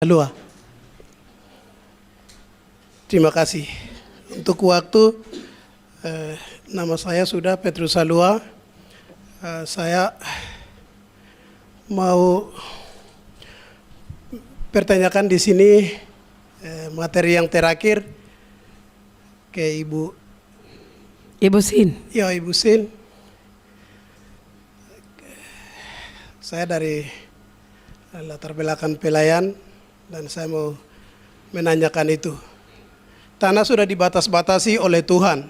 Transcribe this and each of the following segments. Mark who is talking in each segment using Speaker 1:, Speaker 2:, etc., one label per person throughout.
Speaker 1: Salua. Terima kasih untuk waktu. Nama saya sudah Petrus Salua. Saya mau pertanyakan di sini materi yang terakhir ke Ibu
Speaker 2: Sin.
Speaker 1: Ya, Ibu Sin. Saya dari latar belakang pelayan dan saya mau menanyakan itu. Tanah sudah dibatas-batasi oleh Tuhan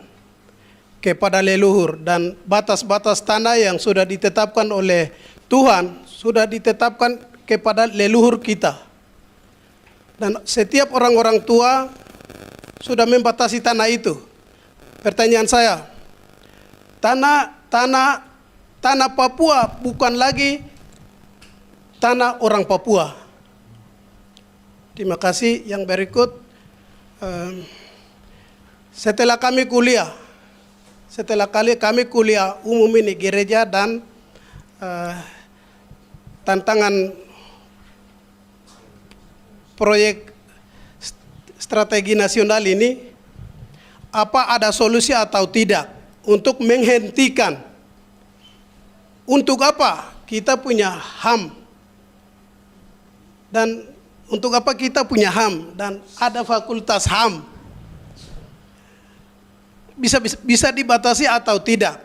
Speaker 1: kepada leluhur, dan batas-batas tanah yang sudah ditetapkan oleh Tuhan sudah ditetapkan kepada leluhur kita. Dan setiap orang-orang tua sudah membatasi tanah itu. Pertanyaan saya, tanah Papua bukan lagi tanah orang Papua. Terima kasih. Yang berikut, setelah kami kuliah umum ini, gereja dan tantangan proyek strategi nasional ini, apa ada solusi atau tidak untuk menghentikan? Untuk apa kita punya HAM? Dan untuk apa kita punya HAM dan ada fakultas HAM? Bisa dibatasi atau tidak?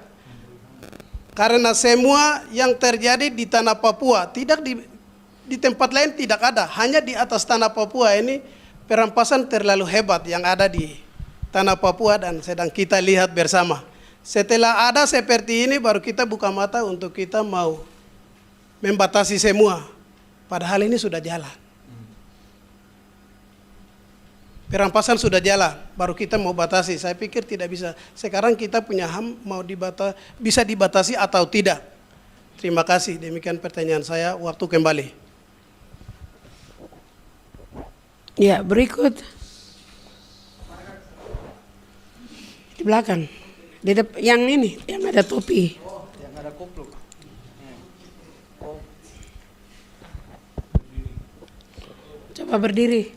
Speaker 1: Karena semua yang terjadi di tanah Papua tidak di tempat lain tidak ada, hanya di atas tanah Papua ini perampasan terlalu hebat yang ada di tanah Papua dan sedang kita lihat bersama. Setelah ada seperti ini baru kita buka mata untuk kita mau membatasi semua. Padahal ini sudah jalan. Perampasan sudah jalan, baru kita mau batasi. Saya pikir tidak bisa. Sekarang kita punya HAM, mau bisa dibatasi atau tidak? Terima kasih. Demikian pertanyaan saya. Waktu kembali.
Speaker 2: Ya, berikut. Di belakang. Yang ini, yang ada topi.
Speaker 3: Yang ada kupluk.
Speaker 2: Coba berdiri.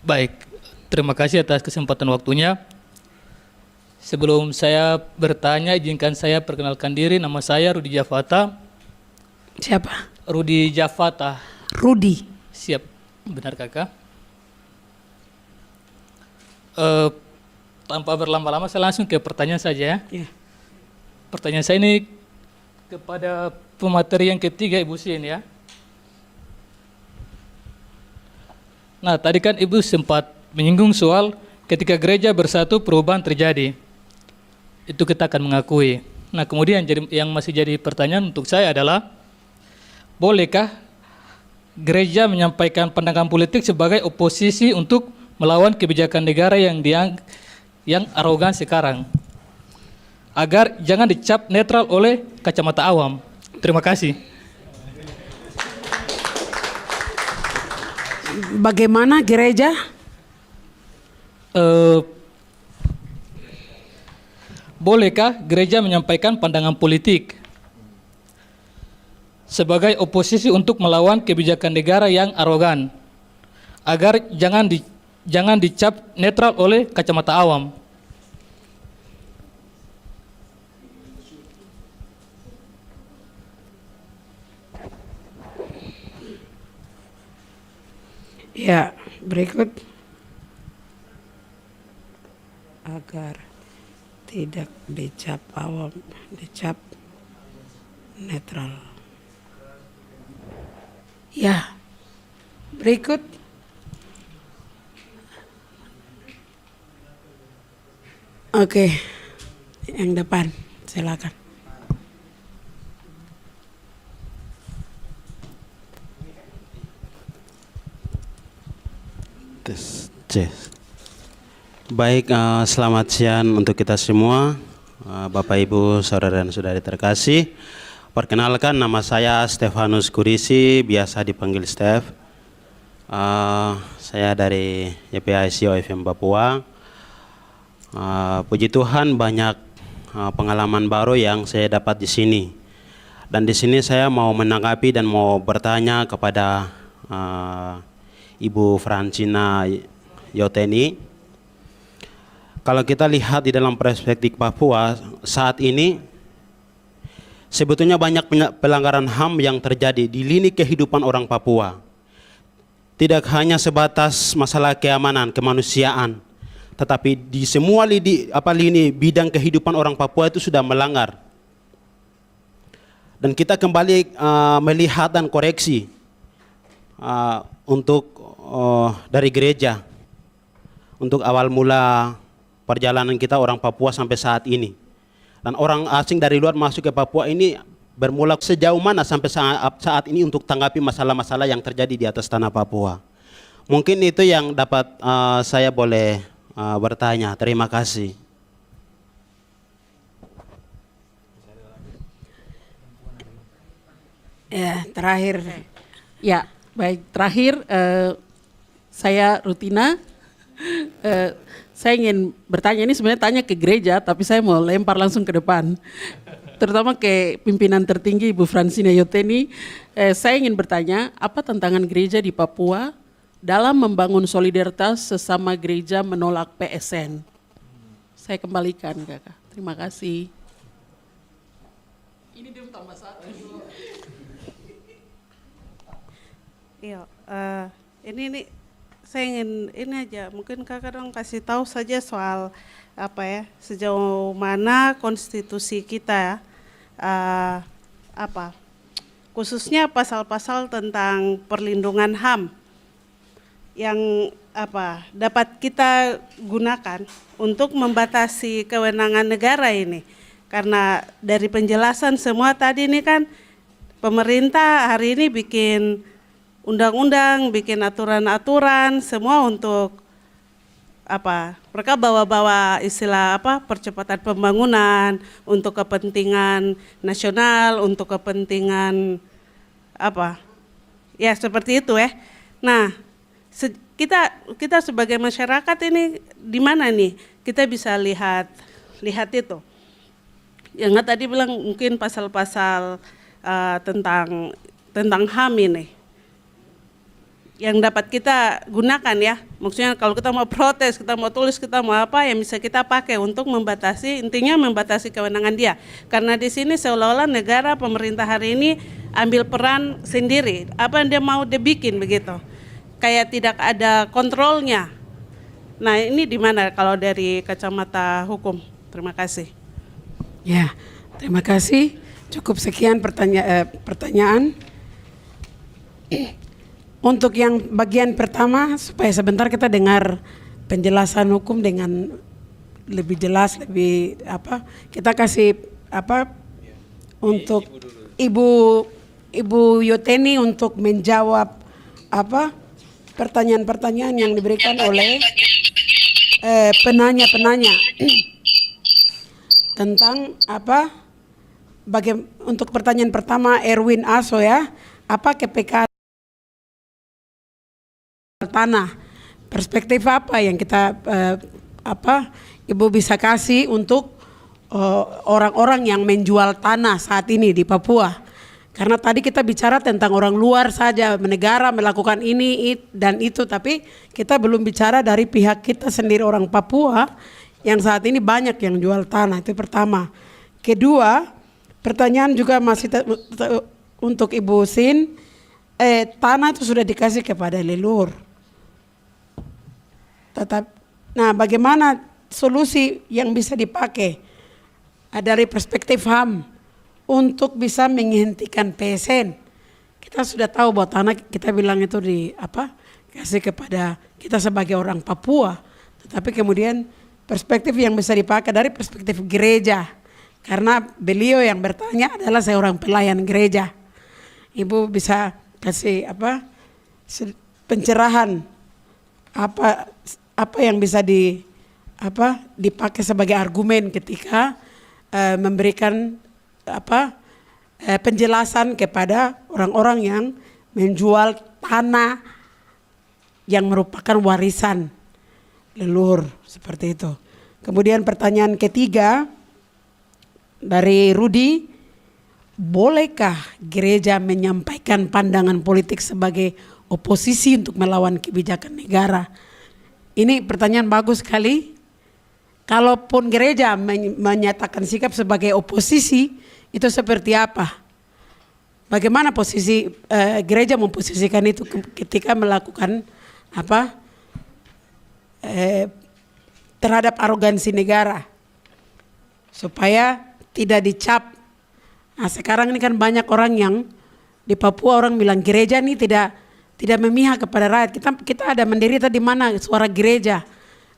Speaker 4: Baik, terima kasih atas kesempatan waktunya. Sebelum saya bertanya, izinkan saya perkenalkan diri. Nama saya Rudi Jafata.
Speaker 2: Siapa?
Speaker 4: Rudi Jafata.
Speaker 2: Rudi.
Speaker 4: Siap, benar kakak. Tanpa berlama-lama, saya langsung ke pertanyaan saja.
Speaker 2: Ya.
Speaker 4: Pertanyaan saya ini kepada pemateri yang ketiga, Ibu Sin ya. Nah, tadi kan Ibu sempat menyinggung soal ketika gereja bersatu perubahan terjadi. Itu kita akan mengakui. Nah, kemudian yang masih jadi pertanyaan untuk saya adalah, bolehkah gereja menyampaikan pandangan politik sebagai oposisi untuk melawan kebijakan negara yang arogan sekarang, agar jangan dicap netral oleh kacamata awam? Terima kasih.
Speaker 2: Bagaimana gereja?
Speaker 4: Bolehkah gereja menyampaikan pandangan politik sebagai oposisi untuk melawan kebijakan negara yang arogan, agar jangan dicap netral oleh kacamata awam?
Speaker 2: Ya, berikut. Agar tidak dicap awam, dicap netral. Ya, berikut. Oke, yang depan, silakan.
Speaker 5: Baik, selamat siang untuk kita semua, Bapak Ibu, saudara dan saudari terkasih. Perkenalkan, nama saya Stefanus Kurisi, biasa dipanggil Stef. Saya dari YPICO FM Papua. Puji Tuhan banyak pengalaman baru yang saya dapat di sini. Dan di sini saya mau menanggapi dan mau bertanya kepada Ibu Francina Yoteni. Kalau kita lihat di dalam perspektif Papua saat ini, sebetulnya banyak pelanggaran HAM yang terjadi di lini kehidupan orang Papua. Tidak hanya sebatas masalah keamanan, kemanusiaan, tetapi di semua lini bidang kehidupan orang Papua itu sudah melanggar. Dan kita kembali melihat dan koreksi untuk dari gereja, untuk awal mula perjalanan kita orang Papua sampai saat ini. Dan orang asing dari luar masuk ke Papua ini bermula sejauh mana sampai saat ini untuk tanggapi masalah-masalah yang terjadi di atas tanah Papua. Mungkin itu yang dapat saya boleh bertanya. Terima kasih.
Speaker 2: Ya, terakhir.
Speaker 3: Ya, baik. Terakhir, saya Rutina. Saya ingin bertanya, ini sebenarnya tanya ke gereja, tapi saya mau lempar langsung ke depan. Terutama ke pimpinan tertinggi Ibu Francina Yoteni. Saya ingin bertanya, apa tantangan gereja di Papua dalam membangun solidaritas sesama gereja menolak PSN? Saya kembalikan, Kakak. Terima kasih. Ini dia tambah satu.
Speaker 6: Iya, ini saya ingin ini aja, mungkin kakak dong kasih tahu saja soal apa ya, sejauh mana konstitusi kita apa, khususnya pasal-pasal tentang perlindungan HAM yang apa dapat kita gunakan untuk membatasi kewenangan negara ini, karena dari penjelasan semua tadi ini kan pemerintah hari ini bikin undang-undang, bikin aturan-aturan, semua untuk apa? Mereka bawa-bawa istilah apa? Percepatan pembangunan untuk kepentingan nasional, untuk kepentingan apa? Ya seperti itu ya. Nah, kita sebagai masyarakat ini di mana nih? Kita bisa lihat itu. Yang tadi bilang mungkin pasal-pasal tentang HAM ini yang dapat kita gunakan ya, maksudnya kalau kita mau protes, kita mau tulis, kita mau apa yang bisa kita pakai untuk membatasi, intinya membatasi kewenangan dia. Karena di sini seolah-olah negara pemerintah hari ini ambil peran sendiri, apa yang dia mau dia bikin begitu, kayak tidak ada kontrolnya. Nah ini di mana kalau dari kacamata hukum? Terima kasih.
Speaker 2: Ya, terima kasih. Cukup sekian pertanyaan. Untuk yang bagian pertama, supaya sebentar kita dengar penjelasan hukum dengan lebih jelas, lebih apa? Kita kasih apa untuk Ibu Yoteni untuk menjawab apa pertanyaan-pertanyaan yang diberikan oleh penanya-penanya tentang apa? Untuk pertanyaan pertama Erwin Aso ya, apa KPK tanah, perspektif apa yang kita Ibu bisa kasih untuk orang-orang yang menjual tanah saat ini di Papua? Karena tadi kita bicara tentang orang luar saja, negara melakukan ini dan itu, tapi kita belum bicara dari pihak kita sendiri orang Papua yang saat ini banyak yang jual tanah. Itu pertama. Kedua, pertanyaan juga masih untuk Ibu Sin, tanah itu sudah dikasih kepada leluhur. Nah, bagaimana solusi yang bisa dipakai dari perspektif HAM untuk bisa menghentikan PSN? Kita sudah tahu bahwa tanah kita bilang itu kasih kepada kita sebagai orang Papua, tetapi kemudian perspektif yang bisa dipakai dari perspektif gereja, karena beliau yang bertanya adalah seorang pelayan gereja. Ibu bisa kasih pencerahan apa yang bisa dipakai sebagai argumen ketika memberikan penjelasan kepada orang-orang yang menjual tanah yang merupakan warisan leluhur seperti itu. Kemudian pertanyaan ketiga, dari Rudi, bolehkah gereja menyampaikan pandangan politik sebagai oposisi untuk melawan kebijakan negara? Ini pertanyaan bagus sekali. Kalaupun gereja menyatakan sikap sebagai oposisi, itu seperti apa? Bagaimana posisi gereja memposisikan itu ketika melakukan apa terhadap arogansi negara supaya tidak dicap. Nah, sekarang ini kan banyak orang yang di Papua orang bilang gereja ini tidak memihak kepada rakyat. Kita ada menderita di mana suara gereja.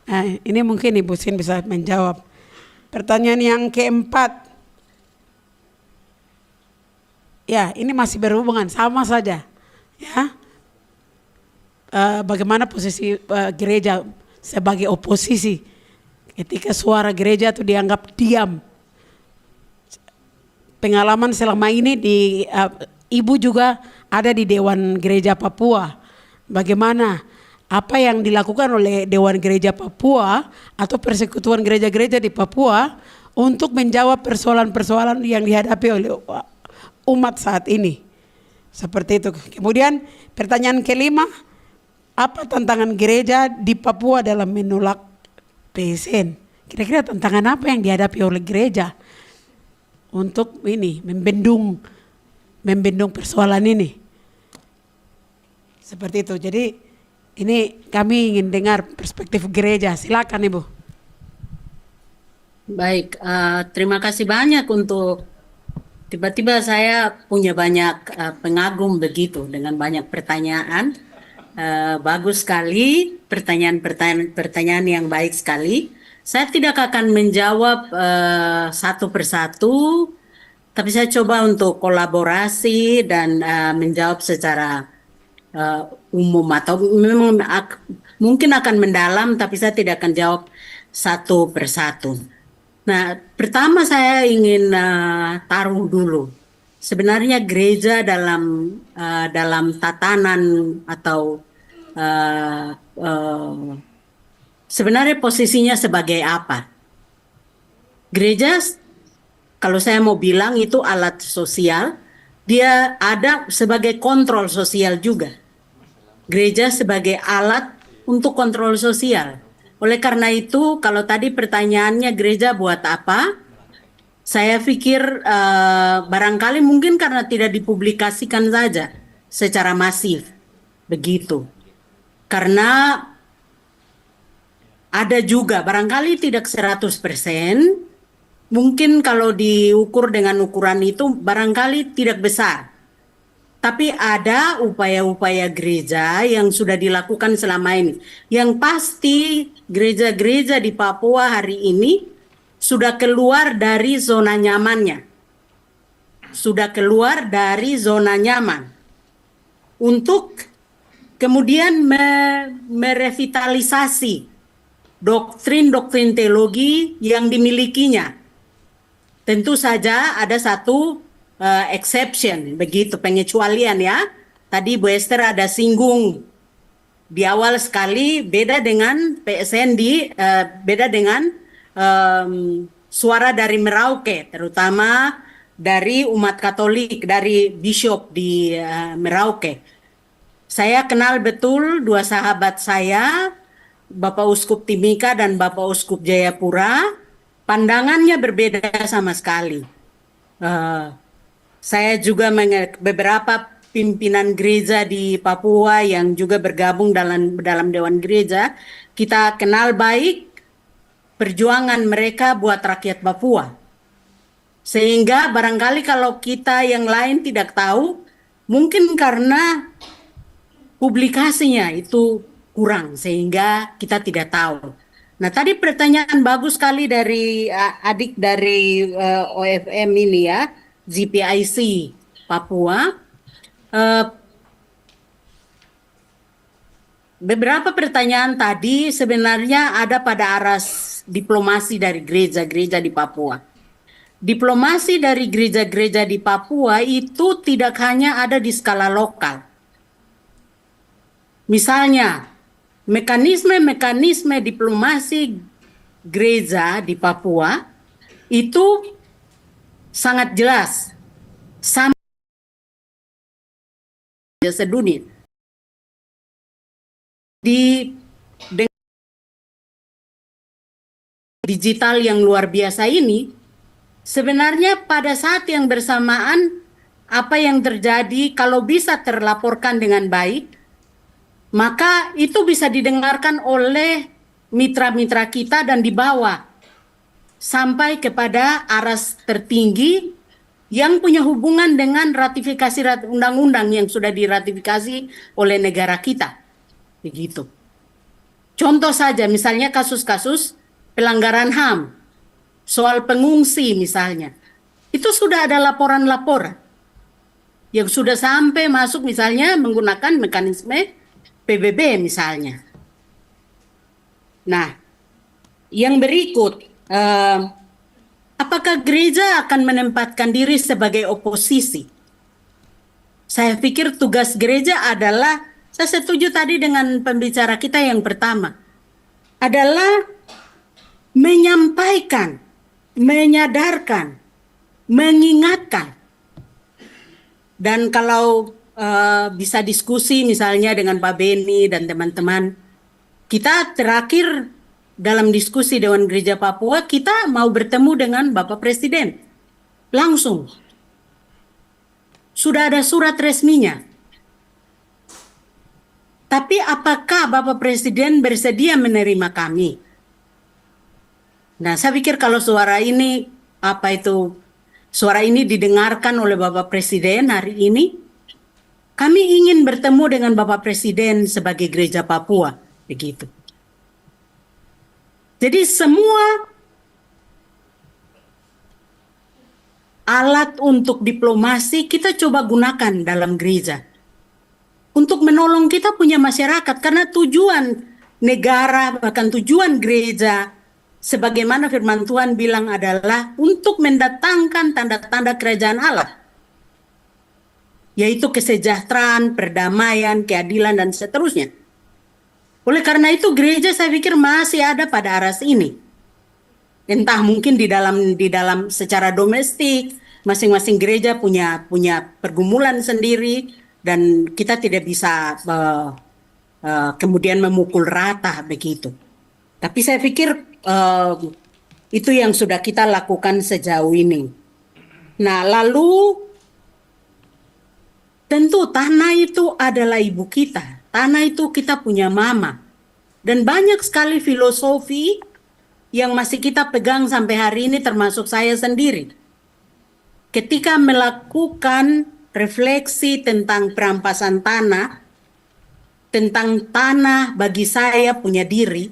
Speaker 2: Nah, ini mungkin Ibu Sin bisa menjawab. Pertanyaan yang keempat. Ya, ini masih berhubungan, sama saja. Ya, bagaimana posisi gereja sebagai oposisi ketika suara gereja itu dianggap diam. Pengalaman selama ini Ibu juga ada di Dewan Gereja Papua. Bagaimana apa yang dilakukan oleh Dewan Gereja Papua atau persekutuan gereja-gereja di Papua untuk menjawab persoalan-persoalan yang dihadapi oleh umat saat ini. Seperti itu. Kemudian pertanyaan kelima, apa tantangan gereja di Papua dalam menolak PSN? Kira-kira tantangan apa yang dihadapi oleh gereja untuk ini membendung persoalan ini? Seperti itu. Jadi ini kami ingin dengar perspektif gereja. Silakan Ibu.
Speaker 7: Baik, terima kasih banyak untuk tiba-tiba saya punya banyak pengagum begitu dengan banyak pertanyaan. Bagus sekali, pertanyaan yang baik sekali. Saya tidak akan menjawab satu persatu, tapi saya coba untuk kolaborasi dan menjawab secara umum atau memang mungkin akan mendalam, tapi saya tidak akan jawab satu persatu. Nah, pertama saya ingin taruh dulu. Sebenarnya gereja dalam tatanan atau sebenarnya posisinya sebagai apa? Gereja, kalau saya mau bilang itu alat sosial, dia ada sebagai kontrol sosial juga. Gereja sebagai alat untuk kontrol sosial. Oleh karena itu, kalau tadi pertanyaannya gereja buat apa? Saya pikir barangkali mungkin karena tidak dipublikasikan saja secara masif. Begitu. Karena ada juga, barangkali tidak 100%, mungkin kalau diukur dengan ukuran itu barangkali tidak besar. Tapi ada upaya-upaya gereja yang sudah dilakukan selama ini. Yang pasti gereja-gereja di Papua hari ini sudah keluar dari zona nyamannya. Sudah keluar dari zona nyaman. Untuk kemudian merevitalisasi doktrin-doktrin teologi yang dimilikinya. Tentu saja ada satu exception, begitu, pengecualian ya. Tadi Bu Esther ada singgung di awal sekali, beda dengan PSN beda dengan suara dari Merauke, terutama dari umat Katolik, dari bishop di Merauke. Saya kenal betul dua sahabat saya, Bapak Uskup Timika dan Bapak Uskup Jayapura. Pandangannya berbeda sama sekali. Saya juga beberapa pimpinan gereja di Papua yang juga bergabung dalam Dewan Gereja. Kita kenal baik perjuangan mereka buat rakyat Papua. Sehingga barangkali kalau kita yang lain tidak tahu, mungkin karena publikasinya itu kurang sehingga kita tidak tahu. Nah, tadi pertanyaan bagus sekali dari adik dari OFM ini ya, GPIC Papua. Beberapa pertanyaan tadi sebenarnya ada pada arah diplomasi dari gereja-gereja di Papua. Diplomasi dari gereja-gereja di Papua itu tidak hanya ada di skala lokal. Misalnya, mekanisme diplomasi gereja di Papua itu sangat jelas sama sedunia di digital yang luar biasa ini, sebenarnya pada saat yang bersamaan apa yang terjadi kalau bisa terlaporkan dengan baik, maka itu bisa didengarkan oleh mitra-mitra kita dan dibawa sampai kepada aras tertinggi yang punya hubungan dengan ratifikasi undang-undang yang sudah diratifikasi oleh negara kita. Begitu. Contoh saja misalnya kasus-kasus pelanggaran HAM, soal pengungsi misalnya. Itu sudah ada laporan-laporan yang sudah sampai masuk misalnya menggunakan mekanisme PBB misalnya. Nah, yang berikut, apakah gereja akan menempatkan diri sebagai oposisi? Saya pikir tugas gereja adalah, saya setuju tadi dengan pembicara kita yang pertama, adalah menyampaikan, menyadarkan, mengingatkan. Dan kalau bisa diskusi misalnya dengan Pak Beni dan teman-teman, kita terakhir dalam diskusi Dewan Gereja Papua, kita mau bertemu dengan Bapak Presiden. Langsung. Sudah ada surat resminya. Tapi apakah Bapak Presiden bersedia menerima kami? Nah, saya pikir kalau suara ini, suara ini didengarkan oleh Bapak Presiden hari ini, kami ingin bertemu dengan Bapak Presiden sebagai Gereja Papua, begitu. Jadi semua alat untuk diplomasi kita coba gunakan dalam gereja. Untuk menolong kita punya masyarakat, karena tujuan negara, bahkan tujuan gereja, sebagaimana firman Tuhan bilang adalah untuk mendatangkan tanda-tanda kerajaan Allah. Yaitu kesejahteraan, perdamaian, keadilan, dan seterusnya. Oleh karena itu gereja saya pikir masih ada pada aras ini. Entah mungkin di dalam secara domestik, masing-masing gereja punya pergumulan sendiri, dan kita tidak bisa kemudian memukul rata begitu. Tapi saya pikir itu yang sudah kita lakukan sejauh ini. Nah, lalu tentu tanah itu adalah ibu kita. Tanah itu kita punya mama. Dan banyak sekali filosofi yang masih kita pegang sampai hari ini, termasuk saya sendiri. Ketika melakukan refleksi tentang perampasan tanah, tentang tanah bagi saya punya diri,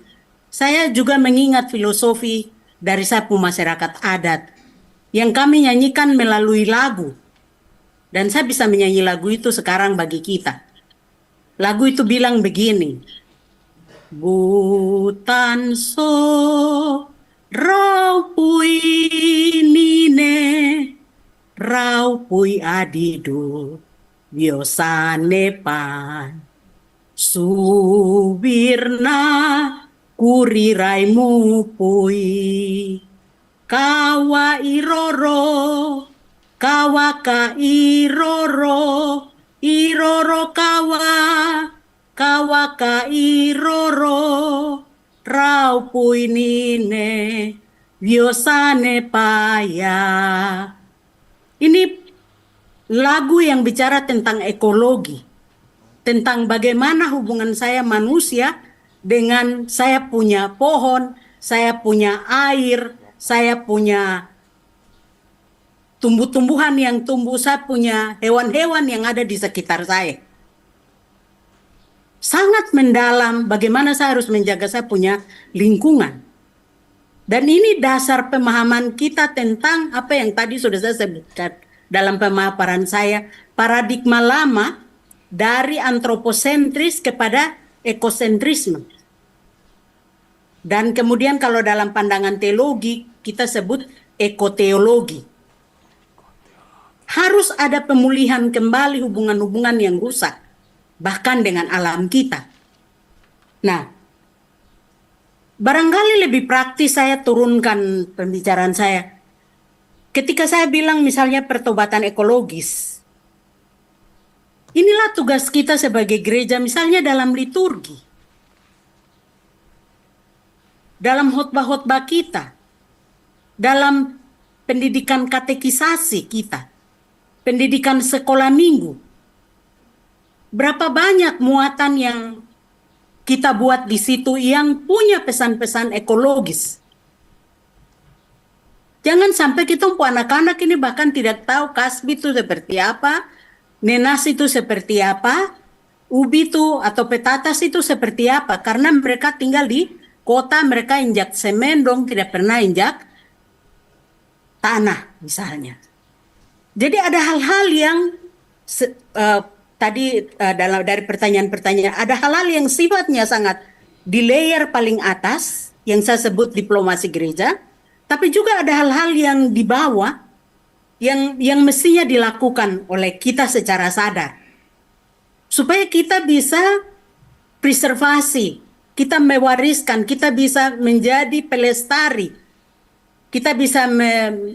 Speaker 7: saya juga mengingat filosofi dari sapu masyarakat adat yang kami nyanyikan melalui lagu. Dan saya bisa menyanyi lagu itu sekarang bagi kita. Lagu itu bilang begini. Butanso raupui nine raupui adido biosanepan subirna kuriraimu pui kawa iroro kawaka iroro iroro kawaka iroro raupui nine biosane paya. Ini lagu yang bicara tentang ekologi, tentang bagaimana hubungan saya manusia dengan saya punya pohon, saya punya air, saya punya tumbuh-tumbuhan yang tumbuh, saya punya hewan-hewan yang ada di sekitar saya. Sangat mendalam bagaimana saya harus menjaga saya punya lingkungan. Dan ini dasar pemahaman kita tentang apa yang tadi sudah saya sebutkan dalam pemaparan saya, paradigma lama dari antroposentris kepada ekosentrisme. Dan kemudian kalau dalam pandangan teologi kita sebut ekoteologi. Harus ada pemulihan kembali hubungan-hubungan yang rusak, bahkan dengan alam kita. Nah, barangkali lebih praktis saya turunkan pembicaraan saya. ketika saya bilang misalnya pertobatan ekologis, inilah tugas kita sebagai gereja misalnya dalam liturgi, dalam khotbah-khotbah kita, dalam pendidikan katekisasi kita, pendidikan sekolah minggu. Berapa banyak muatan yang kita buat di situ yang punya pesan-pesan ekologis. Jangan sampai kita anak-anak ini bahkan tidak tahu kasbi itu seperti apa, nenas itu seperti apa, ubi itu atau petatas itu seperti apa. Karena mereka tinggal di kota, mereka injak semen dong, tidak pernah injak tanah misalnya. Jadi ada hal-hal yang dari pertanyaan-pertanyaan, ada hal-hal yang sifatnya sangat di layer paling atas, yang saya sebut diplomasi gereja, tapi juga ada hal-hal yang di bawah, yang mestinya dilakukan oleh kita secara sadar. Supaya kita bisa preservasi, kita mewariskan, kita bisa menjadi pelestari, kita bisa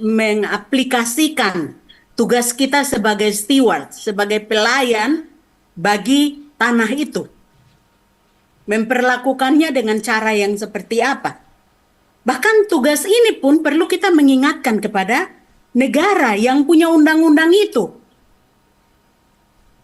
Speaker 7: mengaplikasikan tugas kita sebagai steward, sebagai pelayan bagi tanah itu. Memperlakukannya dengan cara yang seperti apa. Bahkan tugas ini pun perlu kita mengingatkan kepada negara yang punya undang-undang itu.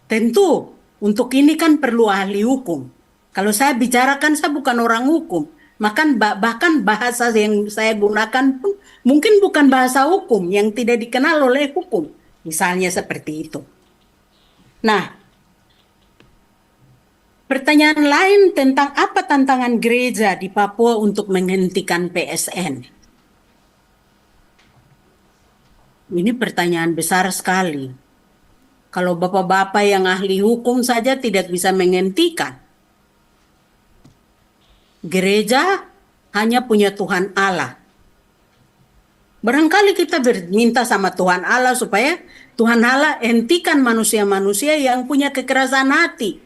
Speaker 7: Tentu, untuk ini kan perlu ahli hukum. Kalau saya bicarakan, saya bukan orang hukum. Bahkan bahasa yang saya gunakan pun mungkin bukan bahasa hukum yang tidak dikenal oleh hukum. Misalnya seperti itu. Nah, pertanyaan lain tentang apa tantangan gereja di Papua untuk menghentikan PSN. Ini pertanyaan besar sekali. Kalau bapak-bapak yang ahli hukum saja tidak bisa menghentikan. Gereja hanya punya Tuhan Allah. Barangkali kita berminta sama Tuhan Allah supaya Tuhan Allah hentikan manusia-manusia yang punya kekerasan hati,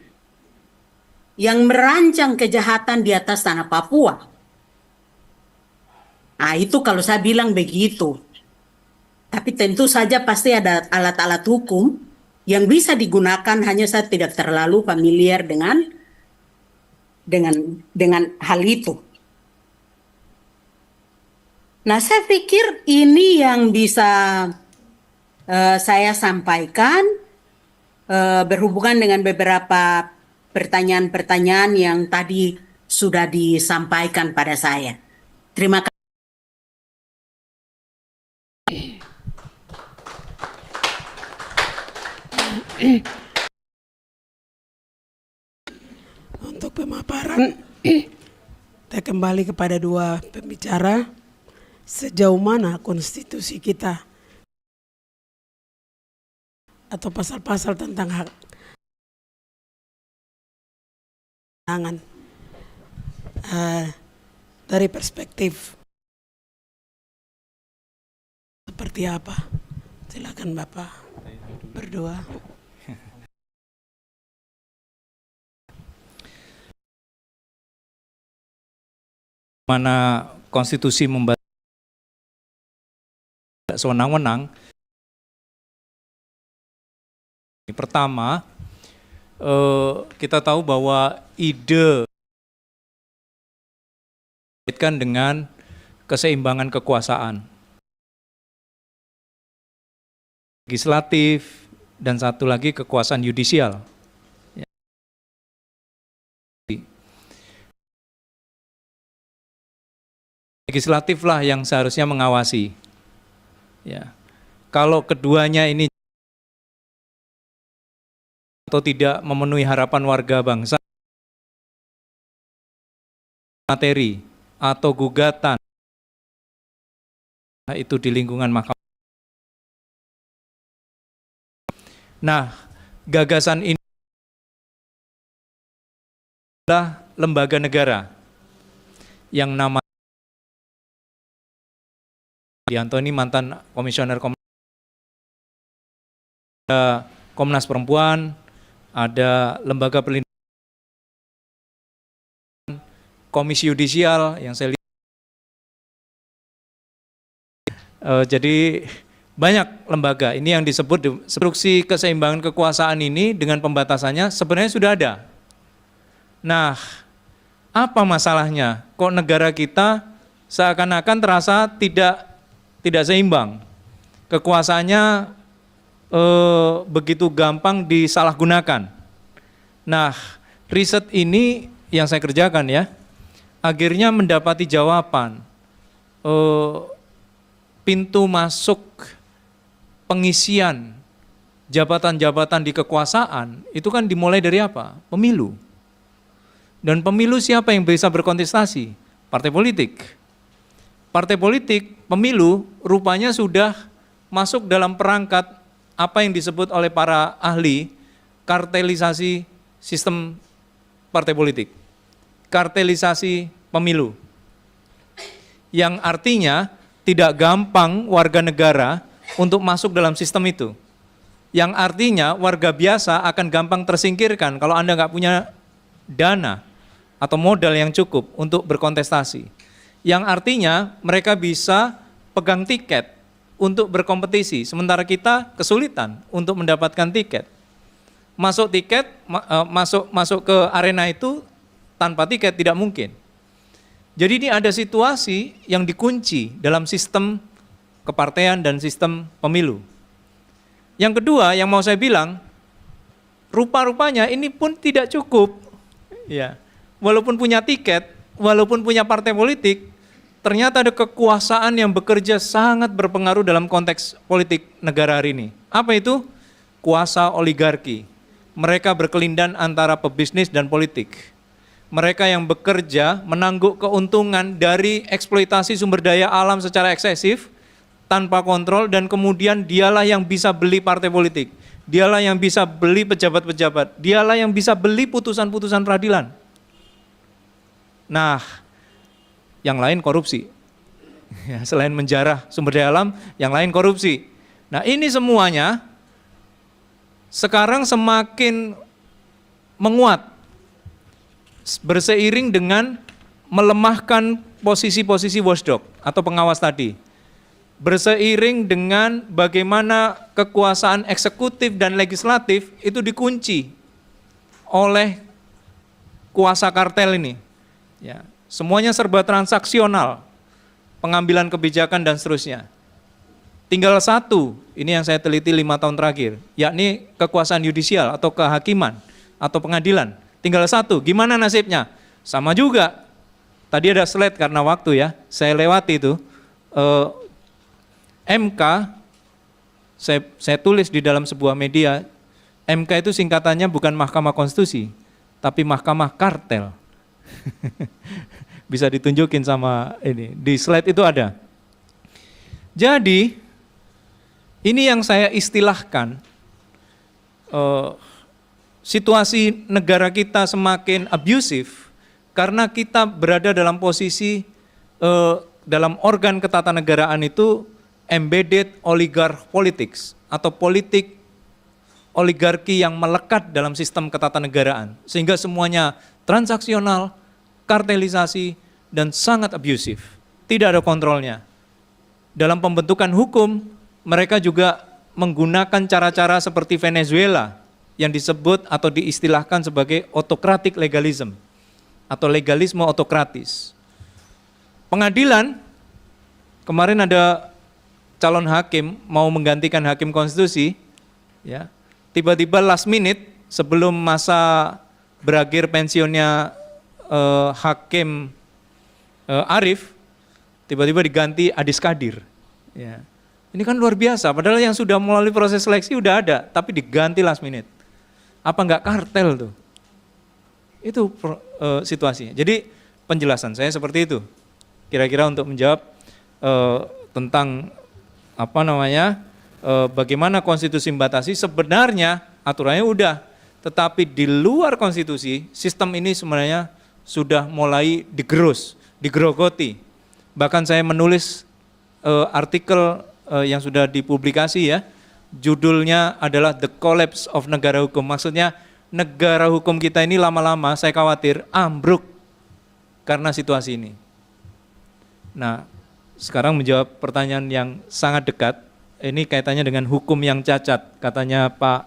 Speaker 7: yang merancang kejahatan di atas tanah Papua. Nah, itu kalau saya bilang begitu. Tapi tentu saja pasti ada alat-alat hukum yang bisa digunakan, hanya saya tidak terlalu familiar dengan hal itu. Nah, saya pikir ini yang bisa saya sampaikan berhubungan dengan beberapa pertanyaan-pertanyaan yang tadi sudah disampaikan pada saya. Terima kasih.
Speaker 2: Untuk pemaparan, kita kembali kepada dua pembicara. Sejauh mana konstitusi kita atau pasal-pasal tentang hak pangan dari perspektif seperti apa? Silakan Bapak berdua.
Speaker 8: Mana konstitusi membatasi sewenang-wenang. Pertama, kita tahu bahwa ide dikaitkan dengan keseimbangan kekuasaan legislatif dan satu lagi kekuasaan yudisial. Legislatif lah yang seharusnya mengawasi. Ya, kalau keduanya ini atau tidak memenuhi harapan warga bangsa, materi atau gugatan itu di lingkungan mahkamah. Nah, gagasan ini adalah lembaga negara yang namanya Dianto ini mantan komisioner Komnas Perempuan, ada lembaga perlindungan, komisi yudisial yang saya lihat. Jadi Banyak lembaga, ini yang disebut instruksi keseimbangan kekuasaan ini dengan pembatasannya sebenarnya sudah ada. Nah, apa masalahnya? Kok negara kita seakan-akan terasa tidak seimbang? Kekuasaannya begitu gampang disalahgunakan. Nah, riset ini yang saya kerjakan ya, akhirnya mendapati jawaban. Pintu masuk pengisian jabatan-jabatan di kekuasaan itu kan dimulai dari apa? Pemilu. Dan pemilu siapa yang bisa berkontestasi? Partai politik. Partai politik, pemilu rupanya sudah masuk dalam perangkat apa yang disebut oleh para ahli kartelisasi sistem partai politik. Kartelisasi pemilu. Yang artinya tidak gampang warga negara untuk masuk dalam sistem itu. Yang artinya warga biasa akan gampang tersingkirkan kalau Anda nggak punya dana atau modal yang cukup untuk berkontestasi. Yang artinya mereka bisa pegang tiket untuk berkompetisi, sementara kita kesulitan untuk mendapatkan tiket. Masuk ke arena itu tanpa tiket tidak mungkin. Jadi ini ada situasi yang dikunci dalam sistem kepartean dan sistem pemilu. Yang kedua yang mau saya bilang, rupa-rupanya ini pun tidak cukup. Ya, walaupun punya tiket, walaupun punya partai politik, ternyata ada kekuasaan yang bekerja sangat berpengaruh dalam konteks politik negara hari ini. Apa itu? Kuasa oligarki. Mereka berkelindan antara pebisnis dan politik. Mereka yang bekerja menangguk keuntungan dari eksploitasi sumber daya alam secara eksesif, tanpa kontrol, dan kemudian dialah yang bisa beli partai politik. Dialah yang bisa beli pejabat-pejabat. Dialah yang bisa beli putusan-putusan peradilan. Nah, yang lain korupsi. Ya, selain menjarah sumber daya alam, yang lain korupsi. Nah, ini semuanya sekarang semakin menguat berseiring dengan melemahkan posisi-posisi watchdog atau pengawas tadi. Berseiring dengan bagaimana kekuasaan eksekutif dan legislatif itu dikunci oleh kuasa kartel ini. Ya, semuanya serba transaksional, pengambilan kebijakan dan seterusnya. Tinggal satu, ini yang saya teliti 5 tahun terakhir, yakni kekuasaan yudisial atau kehakiman atau pengadilan. Tinggal satu, gimana nasibnya? Sama juga, tadi ada slide karena waktu ya, saya lewati itu, MK, saya tulis di dalam sebuah media, MK itu singkatannya bukan Mahkamah Konstitusi, tapi Mahkamah Kartel. Bisa ditunjukin sama ini, di slide itu ada. Jadi, ini yang saya istilahkan, situasi negara kita semakin abusif karena kita berada dalam posisi dalam organ ketatanegaraan itu embedded oligarch politics atau politik oligarki yang melekat dalam sistem ketatanegaraan sehingga semuanya transaksional, kartelisasi, dan sangat abusif. Tidak ada kontrolnya. Dalam pembentukan hukum, mereka juga menggunakan cara-cara seperti Venezuela yang disebut atau diistilahkan sebagai autocratic legalism atau legalisme autokratis. Pengadilan, kemarin ada calon hakim mau menggantikan hakim konstitusi, ya, tiba-tiba last minute sebelum masa berakhir pensiunnya hakim Arif, tiba-tiba diganti Adis Kadir. Ya. Ini kan luar biasa, padahal yang sudah melalui proses seleksi udah ada, tapi diganti last minute. Apa enggak kartel tuh? Itu situasinya. Jadi penjelasan saya seperti itu. Kira-kira untuk menjawab tentang bagaimana konstitusi membatasi, sebenarnya aturannya udah, tetapi di luar konstitusi sistem ini sebenarnya sudah mulai digerogoti. Bahkan saya menulis artikel yang sudah dipublikasi ya, judulnya adalah The Collapse of Negara Hukum. Maksudnya negara hukum kita ini lama-lama saya khawatir ambruk karena situasi ini. Nah, sekarang menjawab pertanyaan yang sangat dekat, ini kaitannya dengan hukum yang cacat, katanya Pak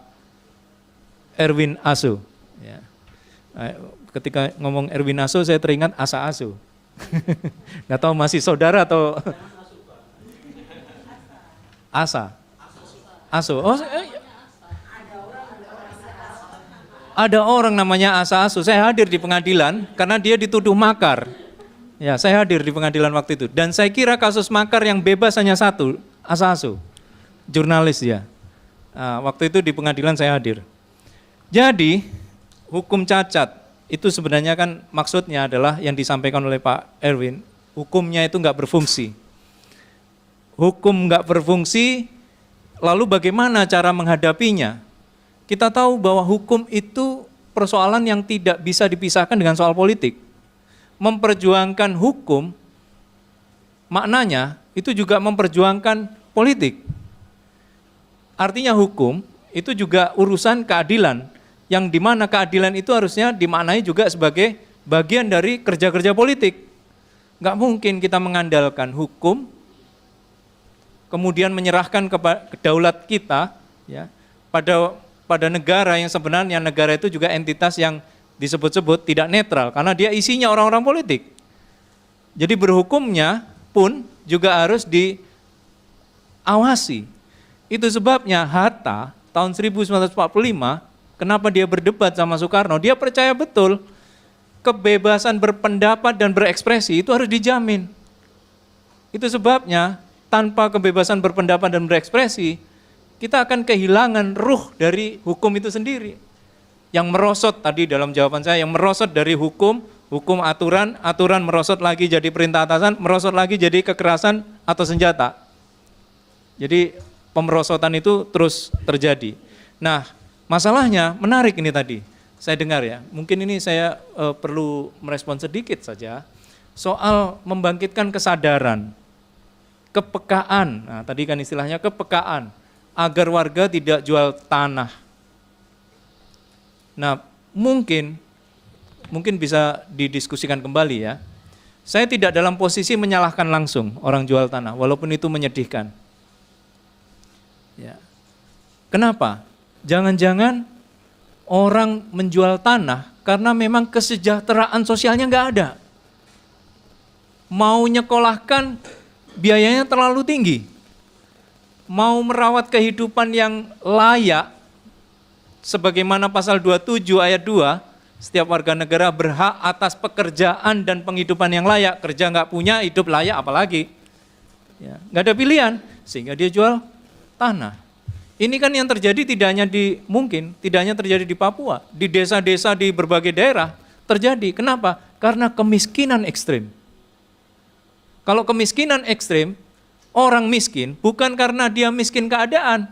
Speaker 8: Erwin Aso. Ya. Ketika ngomong Erwin Aso, saya teringat Asa Aso. Nggak tahu masih saudara atau Asa. Aso. Oh, ada orang namanya Asa Aso. Saya hadir di pengadilan karena dia dituduh makar. Ya, saya hadir di pengadilan waktu itu. Dan saya kira kasus makar yang bebas hanya satu, Asa Aso. Jurnalis dia. Nah, waktu itu di pengadilan saya hadir. Jadi, hukum cacat itu sebenarnya kan maksudnya adalah yang disampaikan oleh Pak Erwin, hukumnya itu nggak berfungsi. Hukum nggak berfungsi, lalu bagaimana cara menghadapinya? Kita tahu bahwa hukum itu persoalan yang tidak bisa dipisahkan dengan soal politik. Memperjuangkan hukum, maknanya itu juga memperjuangkan politik. Artinya hukum itu juga urusan keadilan, yang dimana keadilan itu harusnya dimaknai juga sebagai bagian dari kerja-kerja politik. Nggak mungkin kita mengandalkan hukum, kemudian menyerahkan ke daulat kita ya, pada negara yang sebenarnya negara itu juga entitas yang disebut-sebut tidak netral, karena dia isinya orang-orang politik. Jadi berhukumnya pun juga harus diawasi. Itu sebabnya Hatta tahun 1945, kenapa dia berdebat sama Soekarno, dia percaya betul kebebasan berpendapat dan berekspresi itu harus dijamin. Itu sebabnya tanpa kebebasan berpendapat dan berekspresi, kita akan kehilangan ruh dari hukum itu sendiri. Yang merosot tadi dalam jawaban saya, yang merosot dari hukum aturan, aturan merosot lagi jadi perintah atasan, merosot lagi jadi kekerasan atau senjata. Jadi pemerosotan itu terus terjadi. Nah, masalahnya menarik ini tadi, saya dengar ya, mungkin ini saya perlu merespon sedikit saja, soal membangkitkan kesadaran, kepekaan, nah tadi kan istilahnya kepekaan, agar warga tidak jual tanah. Nah, mungkin bisa didiskusikan kembali ya. Saya tidak dalam posisi menyalahkan langsung orang jual tanah, walaupun itu menyedihkan. Ya. Kenapa? Jangan-jangan orang menjual tanah karena memang kesejahteraan sosialnya nggak ada. Mau nyekolahkan biayanya terlalu tinggi. Mau merawat kehidupan yang layak, sebagaimana pasal 27 ayat 2, setiap warga negara berhak atas pekerjaan dan penghidupan yang layak. Kerja nggak punya, hidup layak apalagi. Ya, nggak ada pilihan, sehingga dia jual tanah. Ini kan yang terjadi tidak hanya terjadi di Papua, di desa-desa di berbagai daerah terjadi. Kenapa? Karena kemiskinan ekstrim. Kalau kemiskinan ekstrim, orang miskin bukan karena dia miskin keadaan,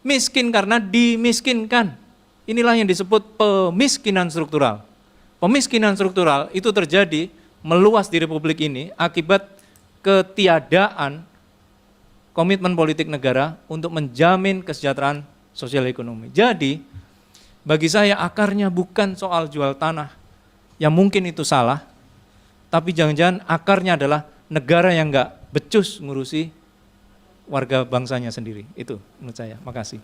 Speaker 8: miskin karena dimiskinkan. Inilah yang disebut pemiskinan struktural. Pemiskinan struktural itu terjadi meluas di Republik ini akibat ketiadaan komitmen politik negara untuk menjamin kesejahteraan sosial ekonomi. Jadi, bagi saya akarnya bukan soal jual tanah, yang mungkin itu salah, tapi jangan-jangan akarnya adalah negara yang enggak becus ngurusi warga bangsanya sendiri. Itu menurut saya. Makasih.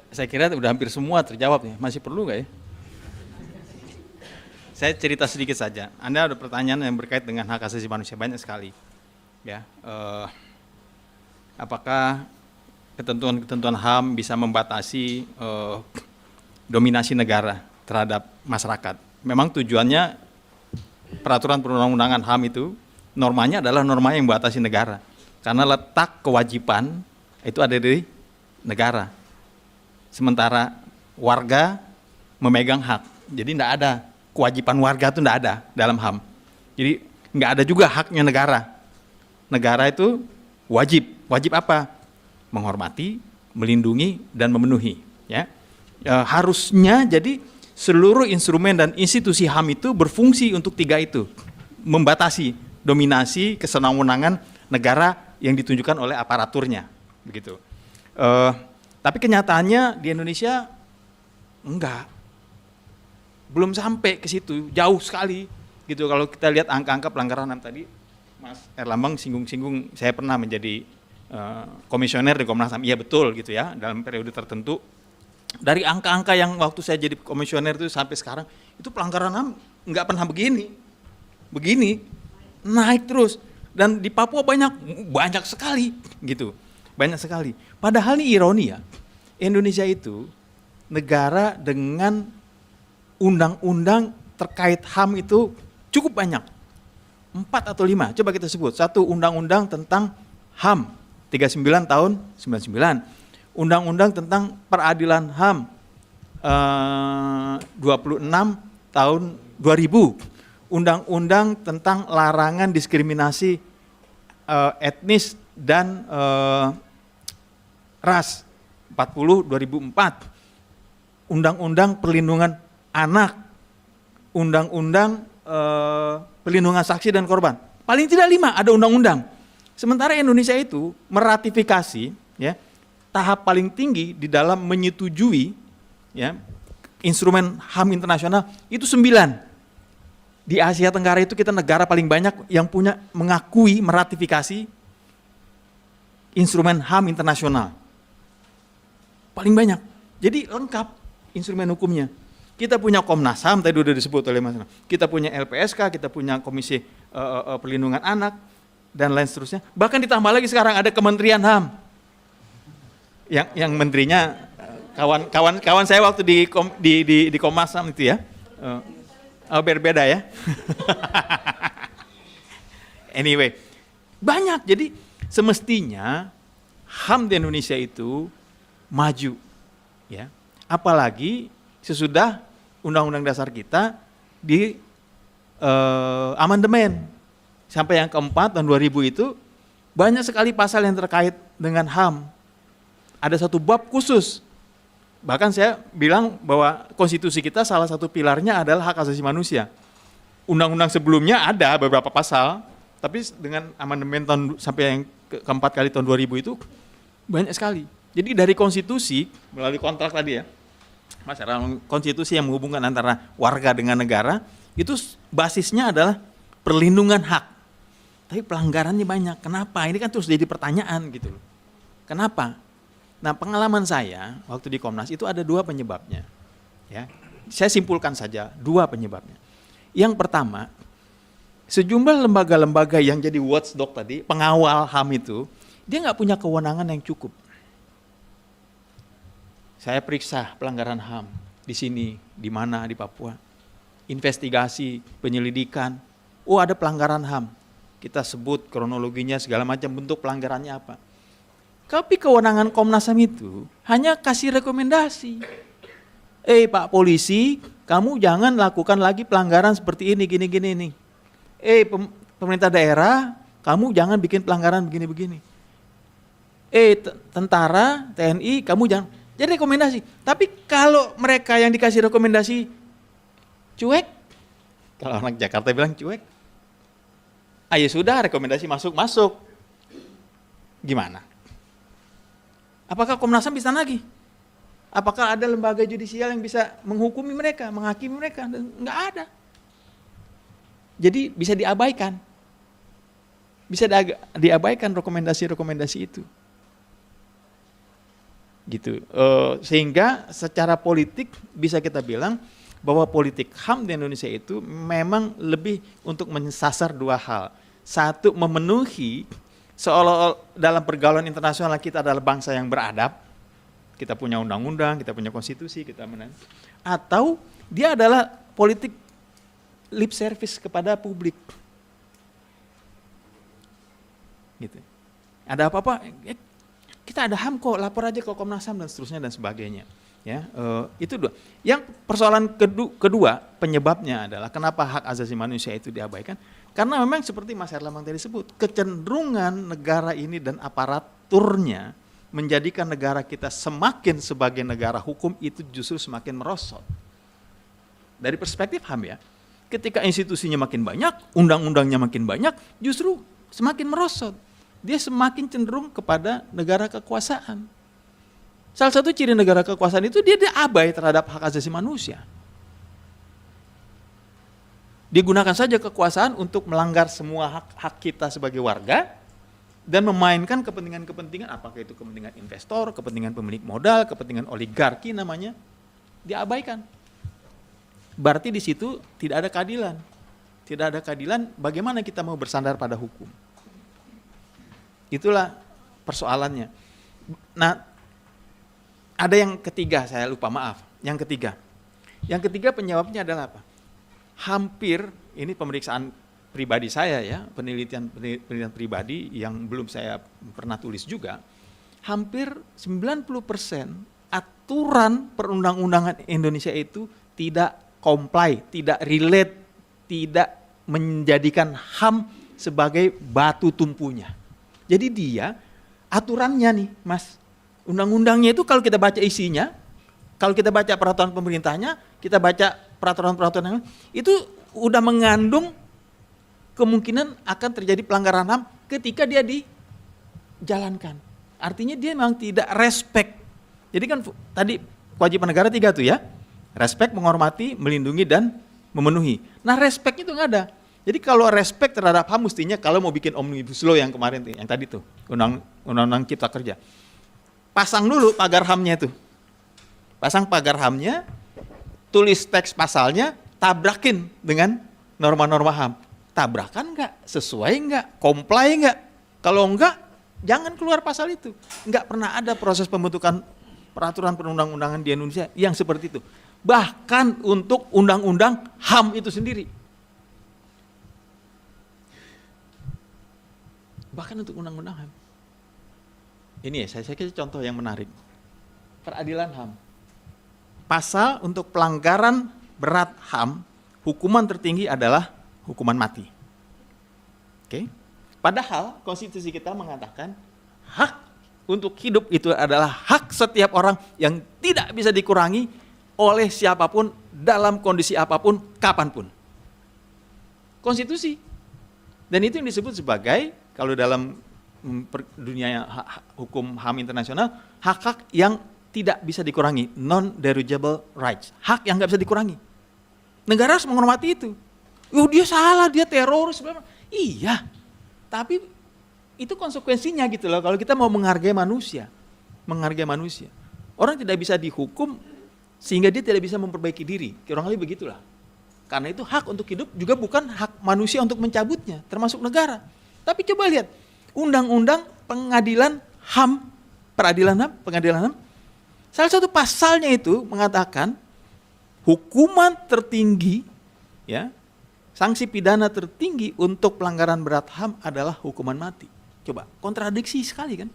Speaker 9: Saya kira udah hampir semua terjawab nih. Masih perlu nggak ya? Saya cerita sedikit saja. Anda ada pertanyaan yang berkait dengan hak asasi manusia banyak sekali. Ya, apakah ketentuan-ketentuan HAM bisa membatasi dominasi negara terhadap masyarakat? Memang tujuannya peraturan perundang-undangan HAM itu normanya adalah norma yang membatasi negara. Karena letak kewajiban itu ada di negara. Sementara warga memegang hak. Jadi tidak ada kewajiban warga itu tidak ada dalam HAM. Jadi nggak ada juga haknya negara. Negara itu wajib apa? Menghormati, melindungi, dan memenuhi. Ya, harusnya jadi seluruh instrumen dan institusi HAM itu berfungsi untuk tiga itu, membatasi dominasi kesenangan-wenangan negara yang ditunjukkan oleh aparaturnya, begitu. Tapi kenyataannya di Indonesia enggak, belum sampai ke situ, jauh sekali gitu. Kalau kita lihat angka-angka pelanggaran HAM tadi, Mas Erlambang singgung-singgung saya pernah menjadi komisioner di Komnas HAM. Iya betul gitu ya, dalam periode tertentu. Dari angka-angka yang waktu saya jadi komisioner itu sampai sekarang, itu pelanggaran HAM nggak pernah begini, naik terus. Dan di Papua banyak sekali gitu, banyak sekali. Padahal ini ironi ya, Indonesia itu negara dengan undang-undang terkait HAM itu cukup banyak, 4 atau 5, coba kita sebut. Satu, undang-undang tentang HAM 39 tahun 99, undang-undang tentang peradilan HAM 26 tahun 2000, undang-undang tentang larangan diskriminasi etnis dan ras 40 2004, undang-undang perlindungan anak, undang-undang perlindungan saksi dan korban. Paling tidak 5 ada undang-undang. Sementara Indonesia itu meratifikasi ya tahap paling tinggi di dalam menyetujui ya instrumen HAM internasional itu 9. Di Asia Tenggara itu kita negara paling banyak yang punya mengakui meratifikasi instrumen HAM internasional. Paling banyak. Jadi lengkap instrumen hukumnya. Kita punya Komnas HAM, tadi sudah disebut oleh Mas. Kita punya LPSK, kita punya Komisi Perlindungan Anak, dan lain seterusnya. Bahkan ditambah lagi sekarang ada Kementerian HAM. Yang menterinya kawan saya waktu di Komnas HAM itu ya. Berbeda ya. Anyway, banyak. Jadi semestinya HAM di Indonesia itu maju, ya. Apalagi sesudah Undang-Undang Dasar kita di amandemen sampai yang keempat tahun 2000 itu banyak sekali pasal yang terkait dengan HAM. Ada satu bab khusus. Bahkan saya bilang bahwa konstitusi kita salah satu pilarnya adalah hak asasi manusia. Undang-undang sebelumnya ada beberapa pasal, tapi dengan amandemen sampai yang keempat kali tahun 2000 itu banyak sekali. Jadi dari konstitusi melalui kontrak tadi ya, masalah konstitusi yang menghubungkan antara warga dengan negara, itu basisnya adalah perlindungan hak. Tapi pelanggarannya banyak. Kenapa? Ini kan terus jadi pertanyaan gitu loh. Kenapa? Nah, pengalaman saya waktu di Komnas itu ada 2 penyebabnya. Ya, saya simpulkan saja 2 penyebabnya. Yang pertama, sejumlah lembaga-lembaga yang jadi watchdog tadi, pengawal HAM itu, dia nggak punya kewenangan yang cukup. Saya periksa pelanggaran HAM di sini, di mana, di Papua. Investigasi, penyelidikan, oh ada pelanggaran HAM. Kita sebut kronologinya, segala macam bentuk pelanggarannya apa. Tapi kewenangan Komnas HAM itu hanya kasih rekomendasi. Pak polisi, kamu jangan lakukan lagi pelanggaran seperti ini, gini-gini nih. Pemerintah daerah, kamu jangan bikin pelanggaran begini-begini. Tentara, TNI, kamu jangan. Jadi rekomendasi. Tapi kalau mereka yang dikasih rekomendasi cuek, kalau anak Jakarta bilang cuek, ayo sudah rekomendasi masuk. Gimana? Apakah Komnas HAM bisa lagi? Apakah ada lembaga judisial yang bisa menghukumi mereka, menghakimi mereka? Enggak ada. Jadi bisa diabaikan. Bisa diabaikan rekomendasi-rekomendasi itu. Gitu. Sehingga secara politik bisa kita bilang bahwa politik HAM di Indonesia itu memang lebih untuk menyasar 2 hal. Satu, memenuhi seolah-olah dalam pergaulan internasional kita adalah bangsa yang beradab, kita punya undang-undang, kita punya konstitusi, atau dia adalah politik lip service kepada publik. Gitu. Ada apa-apa, kita ada HAM kok, lapor aja ke Komnas HAM dan seterusnya dan sebagainya. Ya, itu 2. Yang persoalan kedua penyebabnya adalah kenapa hak asasi manusia itu diabaikan? Karena memang seperti Mas Erlambang tadi sebut, kecenderungan negara ini dan aparaturnya menjadikan negara kita semakin sebagai negara hukum itu justru semakin merosot. Dari perspektif HAM ya, ketika institusinya makin banyak, undang-undangnya makin banyak, justru semakin merosot. Dia semakin cenderung kepada negara kekuasaan. Salah satu ciri negara kekuasaan itu dia abai terhadap hak asasi manusia. Dia gunakan saja kekuasaan untuk melanggar semua hak kita sebagai warga dan memainkan kepentingan-kepentingan, apakah itu kepentingan investor, kepentingan pemilik modal, kepentingan oligarki namanya, diabaikan. Berarti di situ tidak ada keadilan. Tidak ada keadilan, bagaimana kita mau bersandar pada hukum? Itulah persoalannya. Nah, ada yang ketiga, saya lupa, maaf. Yang ketiga penyebabnya adalah apa? Hampir, ini pemeriksaan pribadi saya ya, penelitian pribadi yang belum saya pernah tulis juga, hampir 90% aturan perundang-undangan Indonesia itu tidak comply, tidak relate, tidak menjadikan HAM sebagai batu tumpunya. Jadi dia, aturannya nih Mas, undang-undangnya itu kalau kita baca isinya, kalau kita baca peraturan pemerintahnya, kita baca peraturan-peraturan itu udah mengandung kemungkinan akan terjadi pelanggaran HAM ketika dia dijalankan. Artinya dia memang tidak respect. Jadi kan tadi kewajiban negara 3 tuh ya, respect, menghormati, melindungi, dan memenuhi. Nah respect itu nggak ada. Jadi kalau respect terhadap HAM mestinya kalau mau bikin omnibus law yang kemarin tuh, yang tadi tuh, undang-undang Cipta Kerja, pasang dulu pagar HAM-nya itu. Pasang pagar HAM-nya, tulis teks pasalnya, tabrakin dengan norma-norma HAM. Tabrakan nggak? Sesuai nggak? Comply nggak? Kalau enggak, jangan keluar pasal itu. Nggak pernah ada proses pembentukan peraturan perundang-undangan di Indonesia yang seperti itu. Bahkan untuk undang-undang HAM itu sendiri. Bahkan untuk undang-undang HAM. Ini ya, saya kasih contoh yang menarik. Peradilan HAM. Pasal untuk pelanggaran berat HAM, hukuman tertinggi adalah hukuman mati. Oke? Padahal konstitusi kita mengatakan hak untuk hidup itu adalah hak setiap orang yang tidak bisa dikurangi oleh siapapun, dalam kondisi apapun, kapanpun. Konstitusi. Dan itu yang disebut sebagai, kalau dalam dunia hukum HAM internasional, hak-hak yang tidak bisa dikurangi, non-derogable rights, hak yang nggak bisa dikurangi. Negara harus menghormati itu. Oh dia salah, dia teroris. Iya, tapi itu konsekuensinya gitu loh. Kalau kita mau menghargai manusia, orang tidak bisa dihukum sehingga dia tidak bisa memperbaiki diri. Kurang lebih begitulah. Karena itu hak untuk hidup juga bukan hak manusia untuk mencabutnya, termasuk negara. Tapi coba lihat, undang-undang pengadilan HAM, pengadilan HAM, salah satu pasalnya itu mengatakan hukuman tertinggi, ya, sanksi pidana tertinggi untuk pelanggaran berat HAM adalah hukuman mati. Coba, kontradiksi sekali kan?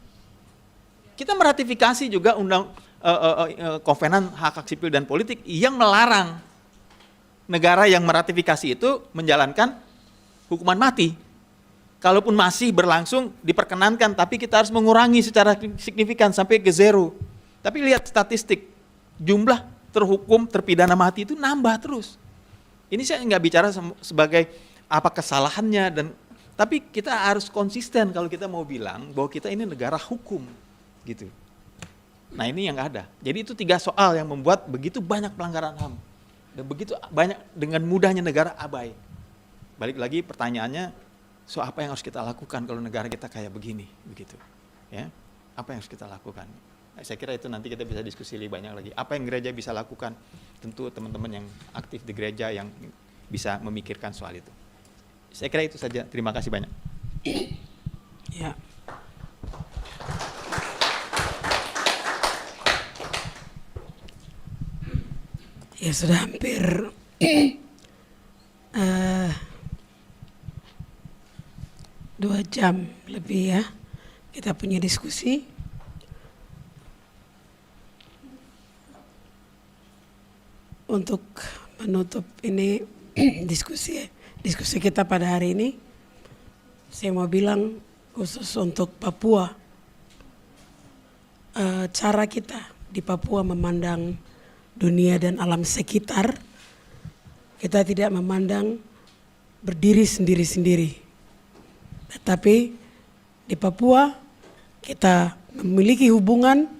Speaker 9: Kita meratifikasi juga Kovenan Hak Hak Sipil dan Politik yang melarang negara yang meratifikasi itu menjalankan hukuman mati. Kalaupun masih berlangsung diperkenankan, tapi kita harus mengurangi secara signifikan sampai ke 0. Tapi lihat statistik, jumlah terhukum terpidana mati itu nambah terus. Ini saya nggak bicara sebagai apa kesalahannya, tapi kita harus konsisten kalau kita mau bilang bahwa kita ini negara hukum, gitu. Nah ini yang nggak ada. Jadi itu 3 soal yang membuat begitu banyak pelanggaran HAM dan begitu banyak dengan mudahnya negara abai. Balik lagi pertanyaannya, so apa yang harus kita lakukan kalau negara kita kayak begini, begitu? Ya, apa yang harus kita lakukan? Saya kira itu nanti kita bisa diskusi lebih banyak lagi. Apa yang gereja bisa lakukan? Tentu teman-teman yang aktif di gereja yang bisa memikirkan soal itu. Saya kira itu saja. Terima kasih banyak.
Speaker 2: Ya. Ya sudah hampir 2 jam lebih ya kita punya diskusi. Untuk menutup ini diskusi kita pada hari ini, saya mau bilang khusus untuk Papua, cara kita di Papua memandang dunia dan alam sekitar, kita tidak memandang berdiri sendiri-sendiri, tetapi di Papua kita memiliki hubungan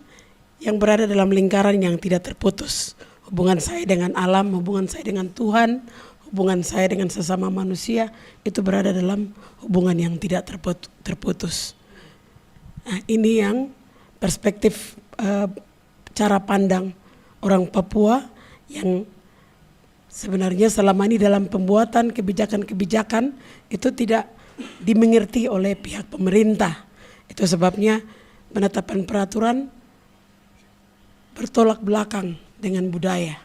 Speaker 2: yang berada dalam lingkaran yang tidak terputus. Hubungan saya dengan alam, hubungan saya dengan Tuhan, hubungan saya dengan sesama manusia itu berada dalam hubungan yang tidak terputus. Nah, ini yang perspektif cara pandang orang Papua yang sebenarnya selama ini dalam pembuatan kebijakan-kebijakan itu tidak dimengerti oleh pihak pemerintah. Itu sebabnya penetapan peraturan bertolak belakang dengan budaya.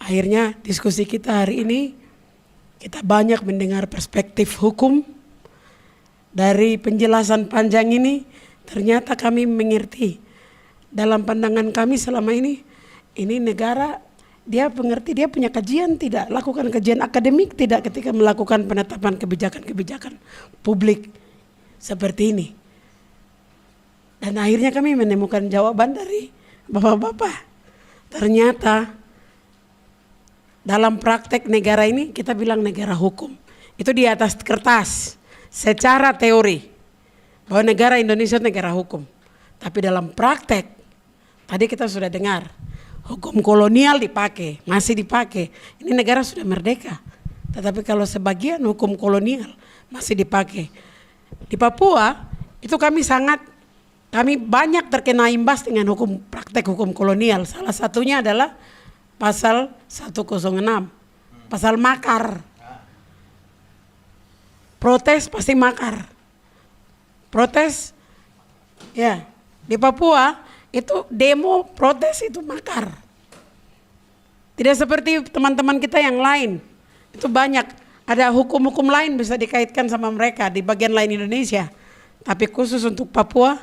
Speaker 2: Akhirnya diskusi kita hari ini, kita banyak mendengar perspektif hukum. Dari penjelasan panjang ini, ternyata kami mengerti. Dalam pandangan kami selama ini negara dia mengerti, dia punya kajian tidak, lakukan kajian akademik tidak ketika melakukan penetapan kebijakan-kebijakan publik seperti ini. Dan akhirnya kami menemukan jawaban dari bapak-bapak. Ternyata dalam praktek negara ini kita bilang negara hukum. Itu di atas kertas secara teori bahwa negara Indonesia negara hukum. Tapi dalam praktek tadi kita sudah dengar hukum kolonial dipakai, masih dipakai. Ini negara sudah merdeka. Tetapi kalau sebagian hukum kolonial masih dipakai. Di Papua itu kami banyak terkena imbas dengan praktek hukum kolonial. Salah satunya adalah pasal 106, pasal makar. Protes pasti makar. Protes, ya di Papua itu demo protes itu makar. Tidak seperti teman-teman kita yang lain. Itu banyak, ada hukum-hukum lain bisa dikaitkan sama mereka di bagian lain Indonesia. Tapi khusus untuk Papua,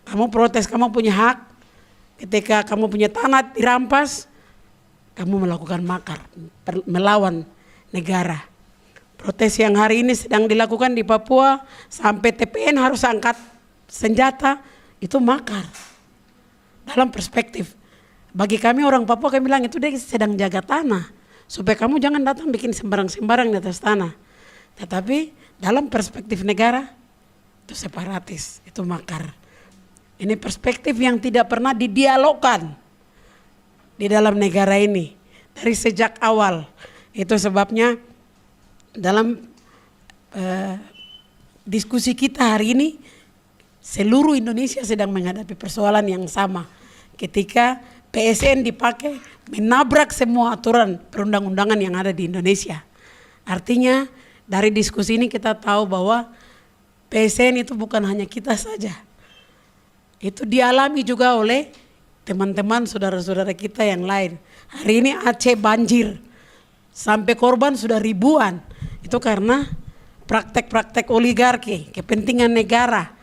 Speaker 2: kamu protes, kamu punya hak. Ketika kamu punya tanah dirampas, kamu melakukan makar, melawan negara. Protes yang hari ini sedang dilakukan di Papua, sampai TPN harus angkat senjata, itu makar. Dalam perspektif, bagi kami orang Papua, kami bilang itu dia sedang jaga tanah. Supaya kamu jangan datang bikin sembarang-sembarang di atas tanah. Tetapi dalam perspektif negara, itu separatis, itu makar. Ini perspektif yang tidak pernah didialogkan di dalam negara ini dari sejak awal. Itu sebabnya dalam diskusi kita hari ini seluruh Indonesia sedang menghadapi persoalan yang sama. Ketika PSN dipakai menabrak semua aturan perundang-undangan yang ada di Indonesia. Artinya dari diskusi ini kita tahu bahwa PSN itu bukan hanya kita saja. Itu dialami juga oleh teman-teman saudara-saudara kita yang lain. Hari ini Aceh banjir, sampai korban sudah ribuan. Itu karena praktek-praktek oligarki, kepentingan negara.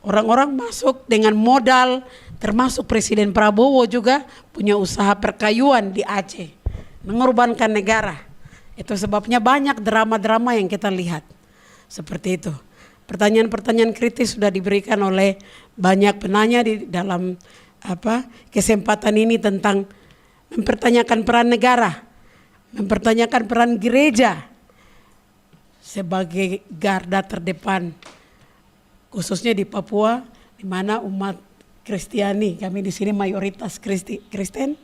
Speaker 2: Orang-orang masuk dengan modal, termasuk Presiden Prabowo juga punya usaha perkayuan di Aceh, mengorbankan negara. Itu sebabnya banyak drama-drama yang kita lihat. Seperti itu. Pertanyaan-pertanyaan kritis sudah diberikan oleh banyak penanya di dalam kesempatan ini tentang mempertanyakan peran negara, mempertanyakan peran gereja sebagai garda terdepan, khususnya di Papua, di mana umat Kristiani, kami di sini mayoritas Kristen.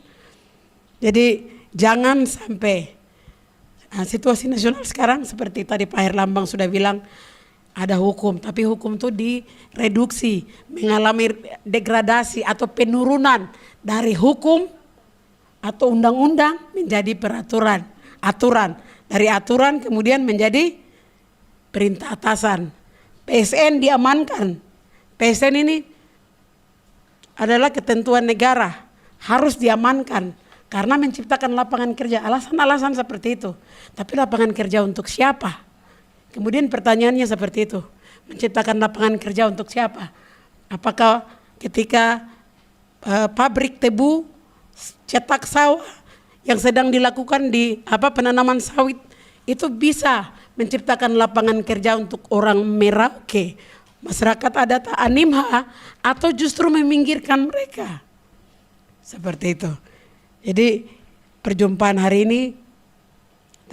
Speaker 2: Jadi jangan sampai situasi nasional sekarang seperti tadi Pak Herlambang sudah bilang, ada hukum, tapi hukum itu direduksi, mengalami degradasi atau penurunan dari hukum atau undang-undang menjadi peraturan, aturan, dari aturan kemudian menjadi perintah atasan. PSN diamankan. PSN ini adalah ketentuan negara, harus diamankan karena menciptakan lapangan kerja. Alasan-alasan seperti itu. Tapi lapangan kerja untuk siapa? Kemudian pertanyaannya seperti itu, menciptakan lapangan kerja untuk siapa? Apakah ketika pabrik tebu, cetak sawah yang sedang dilakukan di penanaman sawit itu bisa menciptakan lapangan kerja untuk orang Merauke, masyarakat adat Animha, atau justru meminggirkan mereka? Seperti itu. Jadi perjumpaan hari ini,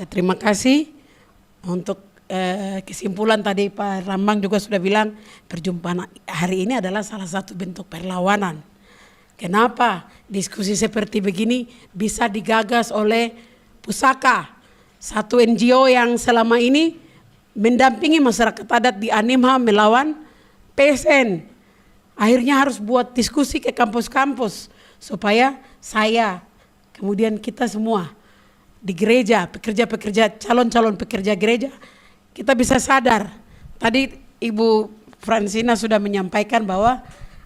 Speaker 2: terima kasih untuk kesimpulan tadi Pak Rambang juga sudah bilang, perjumpaan hari ini adalah salah satu bentuk perlawanan. Kenapa diskusi seperti begini bisa digagas oleh Pusaka, satu NGO yang selama ini mendampingi masyarakat adat di Animha melawan PSN. Akhirnya harus buat diskusi ke kampus-kampus supaya saya, kemudian kita semua di gereja, pekerja-pekerja, calon-calon pekerja gereja, kita bisa sadar. Tadi Ibu Fransina sudah menyampaikan bahwa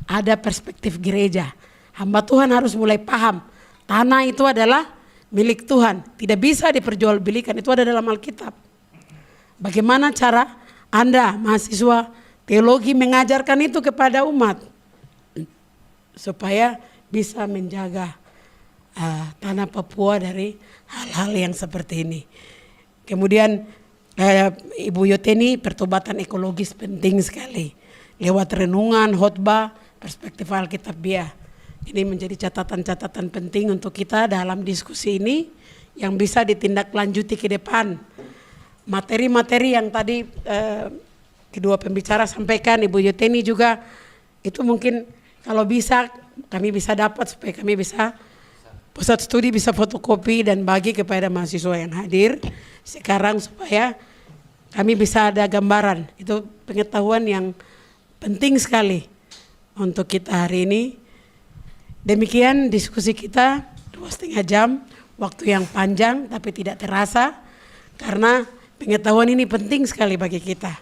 Speaker 2: ada perspektif gereja. Hamba Tuhan harus mulai paham, tanah itu adalah milik Tuhan, tidak bisa diperjualbelikan, itu ada dalam Alkitab. Bagaimana cara Anda mahasiswa teologi mengajarkan itu kepada umat supaya bisa menjaga tanah Papua dari hal-hal yang seperti ini. Kemudian Ibu Yoteni, pertobatan ekologis penting sekali. Lewat renungan, khotbah, perspektif Alkitabiah. Ini menjadi catatan-catatan penting untuk kita dalam diskusi ini yang bisa ditindaklanjuti ke depan. Materi-materi yang tadi kedua pembicara sampaikan, Ibu Yoteni juga, itu mungkin kalau bisa kami bisa dapat supaya kami bisa, pusat studi bisa fotokopi dan bagi kepada mahasiswa yang hadir sekarang supaya kami bisa ada gambaran. Itu pengetahuan yang penting sekali untuk kita hari ini. Demikian diskusi kita 2,5 jam, waktu yang panjang tapi tidak terasa karena pengetahuan ini penting sekali bagi kita.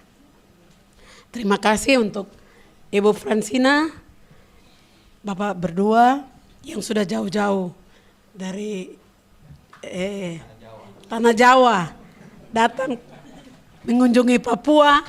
Speaker 2: Terima kasih untuk Ibu Fransina, Bapak berdua yang sudah jauh-jauh dari Tanah Jawa datang mengunjungi Papua